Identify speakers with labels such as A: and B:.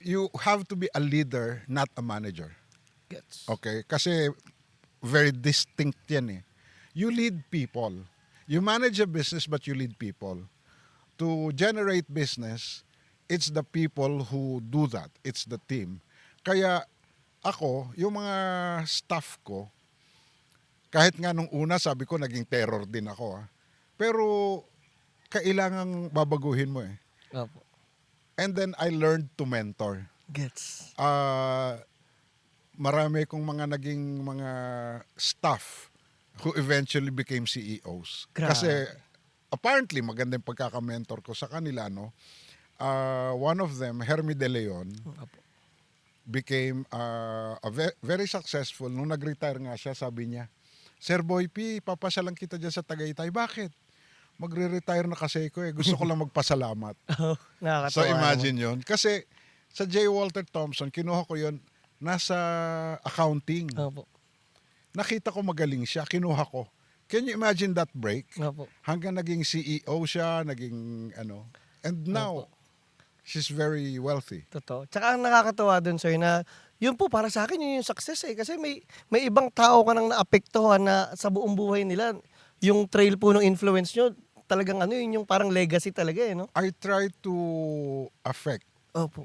A: you have to be a leader, not a manager.
B: Gets.
A: Okay? Kasi very distinct yan eh. You lead people. You manage a business but you lead people. To generate business, it's the people who do that. It's the team. Kaya ako, yung mga staff ko, kahit nga nung una sabi ko naging terror din ako. Pero kailangang babaguhin mo eh.
B: Opo.
A: And then I learned to mentor.
B: Gets.
A: Marami kong mga naging mga staff who eventually became CEOs.
B: Grabe.
A: Kasi apparently magandang pagkaka-mentor ko sa kanila, no? One of them, Hermi De Leon,
B: Opo.
A: became very successful. Nung nag-retire nga siya, sabi niya, Sir Boy P, papasyalan kita dyan sa Tagaytay. Bakit? Magre-retire na kasi ko eh. Gusto ko lang magpasalamat.
B: Nakakatawa
A: So imagine yon. Kasi sa J. Walter Thompson, kinuha ko yon nasa accounting.
B: Opo.
A: Nakita ko magaling siya, kinuha ko. Can you imagine that break?
B: Opo.
A: Hanggang naging CEO siya, naging ano. And now, she's very wealthy.
B: Totoo. Tsaka ang nakakatawa dun, sir, na yun po para sa akin yun yung success eh. Kasi may ibang tao ka nang naapektuhan na sa buong buhay nila. Yung trail po ng influence nyo, talagang ano yun yung parang legacy talaga eh, no?
A: I try to affect
B: Opo.